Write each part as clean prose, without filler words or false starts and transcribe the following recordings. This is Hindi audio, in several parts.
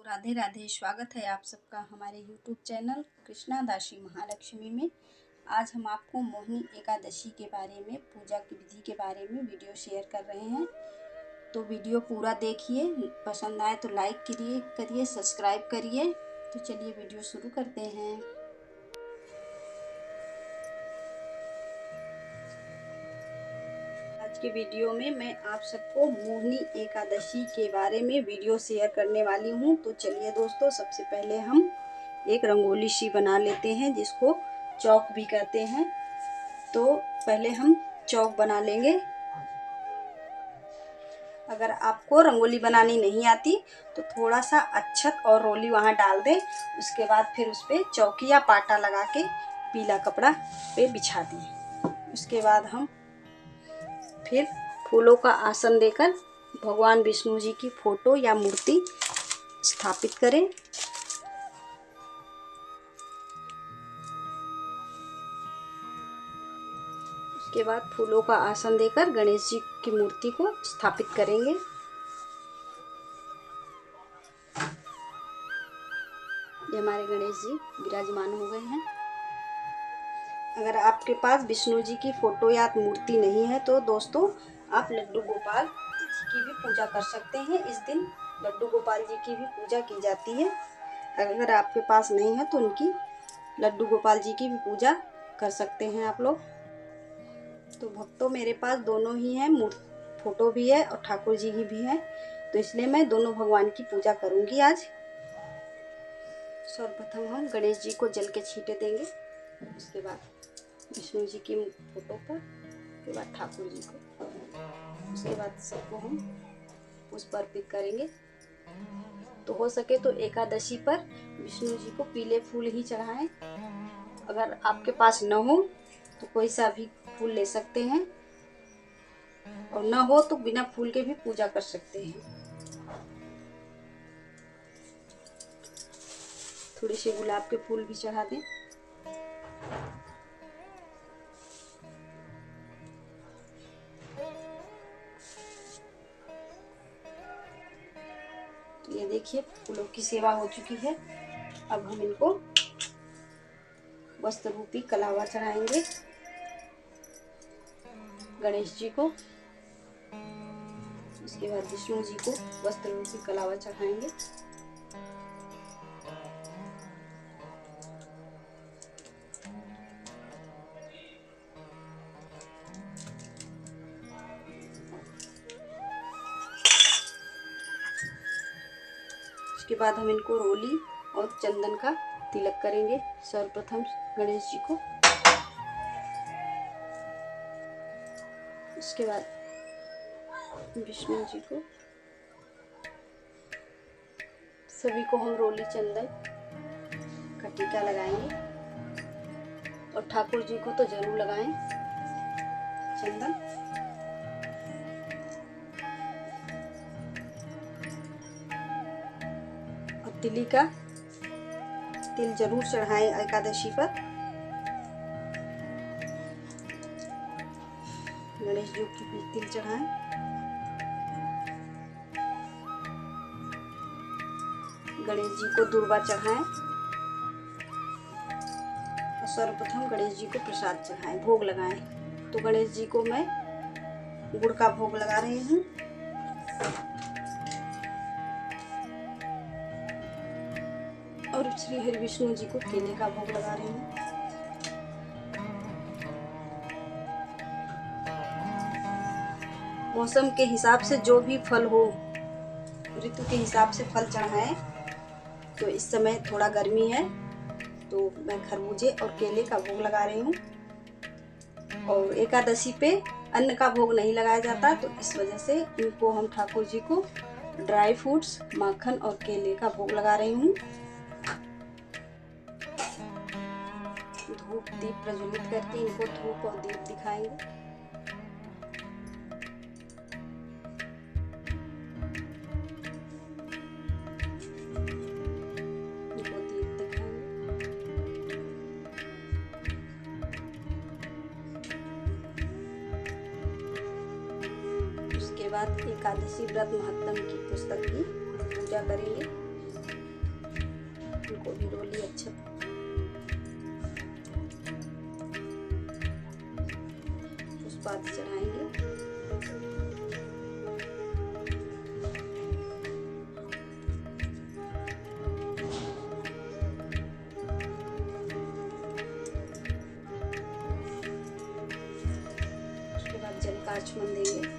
राधे राधे। स्वागत है आप सबका हमारे YouTube चैनल कृष्णा दासी महालक्ष्मी में। आज हम आपको मोहिनी एकादशी के बारे में, पूजा की विधि के बारे में वीडियो शेयर कर रहे हैं। तो वीडियो पूरा देखिए, पसंद आए तो लाइक करिए, सब्सक्राइब करिए। तो चलिए वीडियो शुरू करते हैं। आज के वीडियो में मैं आप सबको मोहिनी एकादशी के बारे में वीडियो शेयर करने वाली हूँ। तो चलिए दोस्तों, सबसे पहले हम एक रंगोली सी बना लेते हैं, जिसको चौक भी कहते हैं। तो पहले हम चौक बना लेंगे। अगर आपको रंगोली बनानी नहीं आती तो थोड़ा सा अक्षत और रोली वहाँ डाल दें। उसके बाद फिर उस पर चौकी या पाटा लगा के पीला कपड़ा पे बिछा दें। उसके बाद हम फिर फूलों का आसन देकर भगवान विष्णु जी की फोटो या मूर्ति स्थापित करें। उसके बाद फूलों का आसन देकर गणेश जी की मूर्ति को स्थापित करेंगे। ये हमारे गणेश जी विराजमान हो गए हैं। अगर आपके पास विष्णु जी की फोटो या मूर्ति नहीं है तो दोस्तों आप लड्डू गोपाल जी की भी पूजा कर सकते हैं। इस दिन लड्डू गोपाल जी की भी पूजा की जाती है। अगर आपके पास नहीं है तो उनकी लड्डू गोपाल जी की भी पूजा कर सकते हैं आप लोग। तो भक्तों, मेरे पास दोनों ही हैं, फोटो भी है और ठाकुर जी की भी है। तो इसलिए मैं दोनों भगवान की पूजा करूंगी आज। सर्वप्रथम हम गणेश जी को जल के छींटे देंगे। उसके बाद विष्णु जी की फोटो पर, उसके बाद ठाकुर जी को, उसके बाद सबको हम पुष्प अर्पित करेंगे। तो हो सके तो एकादशी पर विष्णु जी को पीले फूल ही चढ़ाएं। अगर आपके पास न हो तो कोई सा भी फूल ले सकते हैं, और न हो तो बिना फूल के भी पूजा कर सकते हैं। थोड़े से गुलाब के फूल भी चढ़ा दें। तो ये देखिए, फूलों की सेवा हो चुकी है। अब हम इनको वस्त्र रूपी कलावा चढ़ाएंगे गणेश जी को। उसके बाद विष्णु जी को वस्त्र रूपी कलावा चढ़ाएंगे। उसके बाद हम इनको रोली और चंदन का तिलक करेंगे। सर्वप्रथम गणेश जी को, उसके बाद विष्णु जी को, सभी को हम रोली चंदन का टीका लगाएंगे। और ठाकुर जी को तो जरूर लगाएं चंदन। और तिली का तिल जरूर चढ़ाएं एकादशी पर। गणेश जी की भी तिल चढ़ाएं। गणेश जी को दूर्वा चढ़ाएं। और सर्वप्रथम गणेश जी को प्रसाद चढ़ाएं, भोग लगाएं। तो गणेश जी को मैं गुड़ का भोग लगा रही हूँ। और श्री हरि विष्णु जी को केले का भोग लगा रही हूँ। मौसम के हिसाब से जो भी फल हो, ऋतु के हिसाब से फल चढ़ाएं। तो इस समय थोड़ा गर्मी है तो मैं खरबूजे और केले का भोग लगा रही हूँ। और एकादशी पे अन्न का भोग नहीं लगाया जाता, तो इस वजह से इनको हम ठाकुर जी को ड्राई फ्रूट्स, माखन और केले का भोग लगा रही हूँ। धूप दीप प्रज्वलित करके इनको धूप और दीप दिखाएंगे। उसके बाद एकादशी व्रत महत्तम की पुस्तक की पूजा करेंगे। को भी डोली अच्छे पुष्पादि चढ़ाएंगे। उसके बाद जल का आचमन देंगे।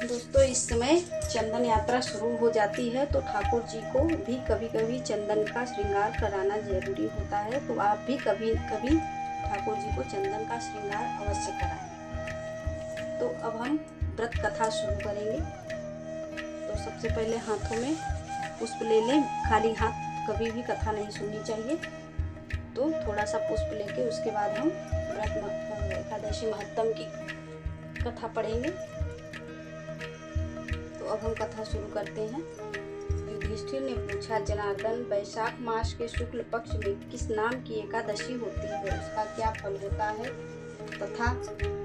दोस्तों इस समय चंदन यात्रा शुरू हो जाती है, तो ठाकुर जी को भी कभी कभी चंदन का श्रृंगार कराना जरूरी होता है। तो आप भी कभी कभी ठाकुर जी को चंदन का श्रृंगार अवश्य कराएं। तो अब हम व्रत कथा शुरू करेंगे। तो सबसे पहले हाथों में पुष्प ले लें। खाली हाथ कभी भी कथा नहीं सुननी चाहिए। तो थोड़ा सा पुष्प लेके उसके बाद हम व्रत एकादशी महत्तम की कथा पढ़ेंगे। तो अब हम कथा शुरू करते हैं। युधिष्ठिर ने पूछा, जनार्दन, वैशाख मास के शुक्ल पक्ष में किस नाम की एकादशी होती है, उसका क्या फल होता है तथा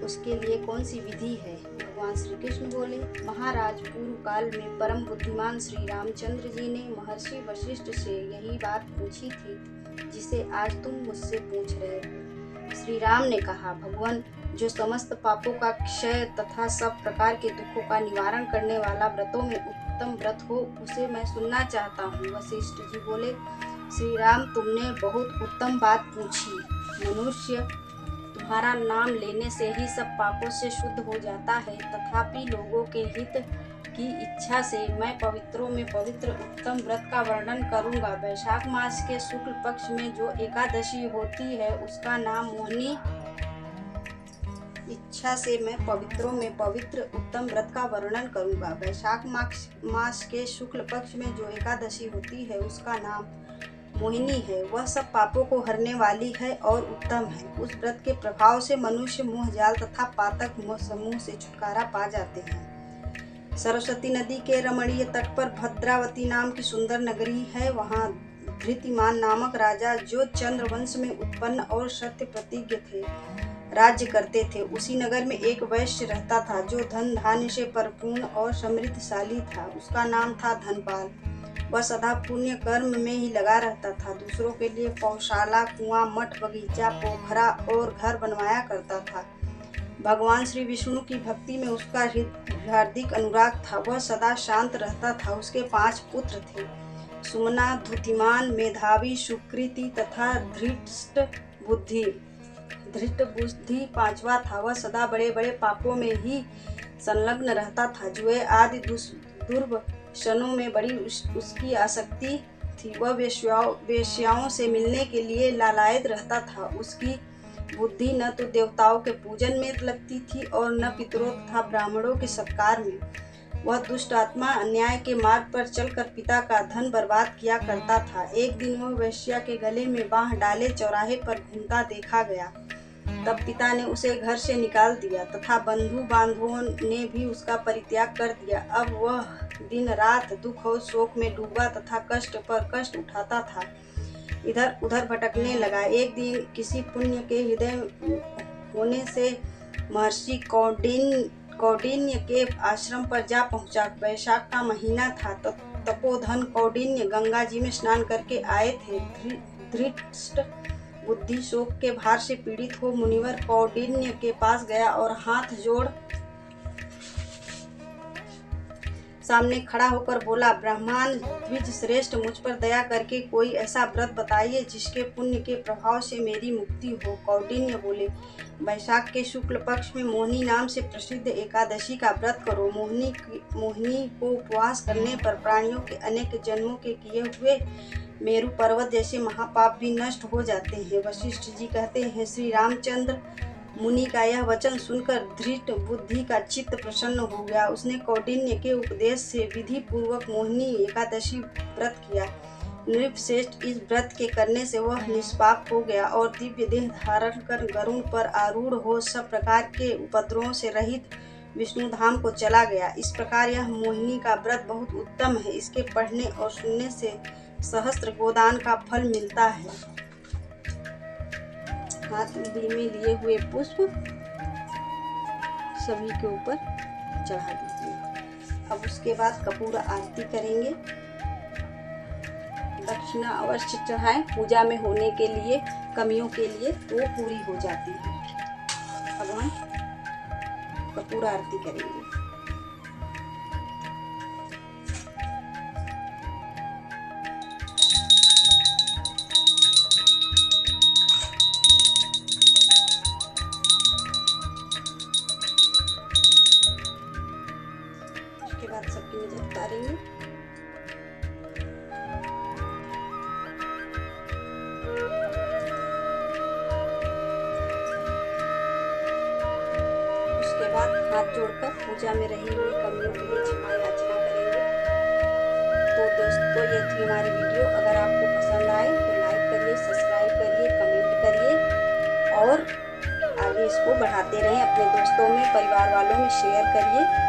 उसके लिए कौन सी विधि है? भगवान श्री कृष्ण बोले, महाराज, पूर्व काल में परम बुद्धिमान श्री रामचंद्र जी ने महर्षि वशिष्ठ से यही बात पूछी थी जिसे आज तुम मुझसे पूछ रहे हो। श्री राम ने कहा, भगवान, जो समस्त पापों का क्षय तथा सब प्रकार के दुखों का निवारण करने वाला व्रतों में उत्तम व्रत हो, उसे मैं सुनना चाहता हूँ। वशिष्ठ जी बोले, श्री राम, तुमने बहुत उत्तम बात पूछी। मनुष्य तुम्हारा नाम लेने से ही सब पापों से शुद्ध हो जाता है, तथापि लोगों के हित की इच्छा से मैं पवित्रों में पवित्र उत्तम व्रत का वर्णन करूंगा। वैशाख मास के शुक्ल पक्ष में जो एकादशी होती है उसका नाम मोहिनी। इच्छा से मैं पवित्रों में पवित्र उत्तम व्रत का वर्णन करूंगा। वैशाख मास के शुक्ल पक्ष में जो एकादशी होती है उसका नाम मोहिनी है। वह सब पापों को हरने वाली है और उत्तम है। उस व्रत के प्रभाव से मनुष्य मोह जाल तथा पातक समूह से छुटकारा पा जाते हैं। सरस्वती नदी के रमणीय तट पर भद्रावती नाम की सुंदर नगरी है। वहाँ धृतिमान नामक राजा, जो चंद्रवंश में उत्पन्न और सत्य प्रतिज्ञ थे, राज्य करते थे। उसी नगर में एक वैश्य रहता था जो धन धान्य से परिपूर्ण और समृद्धशाली था। उसका नाम था धनपाल। वह सदा पुण्य कर्म में ही लगा रहता था। दूसरों के लिए पौशाला, कुआं, मठ, बगीचा, पोखरा और घर बनवाया करता था। भगवान श्री विष्णु की भक्ति में उसका हार्दिक अनुराग था। वह सदा शांत रहता था। उसके 5 पुत्र थे, सुमना, धुतिमान, मेधावी, सुकृति तथा धृष्ट बुद्धि। धृष्ट बुद्धि 5वां था। वह सदा बड़े बड़े पापों में ही संलग्न रहता था। जुए आदि दुर्व्यसनों में बड़ी उसकी आसक्ति थी। वह वेश्याओं से मिलने के लिए लालायित रहता था। उसकी बुद्धि न तो देवताओं के पूजन में लगती थी और न पितरों तथा ब्राह्मणों के सत्कार में। वह दुष्ट आत्मा अन्याय के मार्ग पर चलकर पिता का धन बर्बाद किया करता था। एक दिन वह वेश्या के गले में बांह डाले चौराहे पर घूमता देखा गया। तब पिता ने उसे घर से निकाल दिया तथा बंधु बांधवों ने भी उसका परित्याग कर दिया। अब वह दिन रात दुख और शोक में डूबा तथा कष्ट पर कष्ट उठाता था। इधर उधर भटकने लगा। एक दिन किसी पुण्य के हृदय होने से महर्षि कौंडिन्य के आश्रम पर जा पहुंचा। वैशाख का महीना था। तपोधन कौंडिन्य गंगा जी में स्नान करके आए थे। धृष्ट बुद्धि शोक के भार से पीड़ित हो मुनिवर कौंडिन्य के पास गया और हाथ जोड़ सामने खड़ा होकर बोला, ब्राह्मण द्विज श्रेष्ठ, मुझ पर दया करके कोई ऐसा व्रत बताइए जिसके पुण्य के प्रभाव से मेरी मुक्ति हो। कौंडिन्य बोले, वैशाख के शुक्ल पक्ष में मोहिनी नाम से प्रसिद्ध एकादशी का व्रत करो। मोहिनी को उपवास करने पर प्राणियों के अनेक जन्मों के किए हुए मेरु पर्वत जैसे महापाप भी नष्ट हो जाते हैं। वशिष्ठ जी कहते हैं, श्री रामचंद्र मुनि का यह वचन सुनकर धृष्ट बुद्धि का चित्त प्रसन्न हो गया। उसने कौंडिन्य के उपदेश से विधि पूर्वक मोहिनी एकादशी व्रत किया। नृपश्रेष्ठ, इस व्रत के करने से वह निष्पाप हो गया और दिव्य देह धारण कर गरुड़ पर आरूढ़ हो सब प्रकार के उपद्रवों से रहित विष्णु धाम को चला गया। इस प्रकार यह मोहिनी का व्रत बहुत उत्तम है। इसके पढ़ने और सुनने से सहस्त्र गोदान का फल मिलता है। हाथ उंगली में लिए हुए पुष्प सभी के ऊपर चढ़ा दीजिए। अब उसके बाद कपूर आरती करेंगे। दक्षिणा अवश्य चढ़ाएं, पूजा में होने के लिए कमियों के लिए तो पूरी हो जाती है। अब हम कपूर आरती करेंगे। उसके बाद सबकी नजर उतारेंगे। उसके बाद हाथ जोड़कर पूजा में रही हुई कमियों के लिए क्षमा याचना करेंगे। तो दोस्तों, ये थी हमारी वीडियो। अगर आपको पसंद आए तो लाइक करिए, सब्सक्राइब करिए, कमेंट करिए और आगे इसको बढ़ाते रहें। अपने दोस्तों में, परिवार वालों में शेयर करिए।